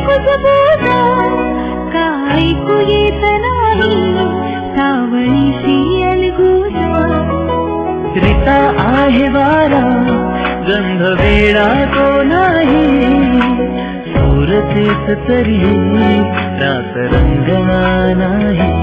कुजबुजा का ऐकू येत नाही सावळीची अलगुजा रीता आहे वारा गंध वेळा तो नाही सूर तेच तरी रात रंगला नाही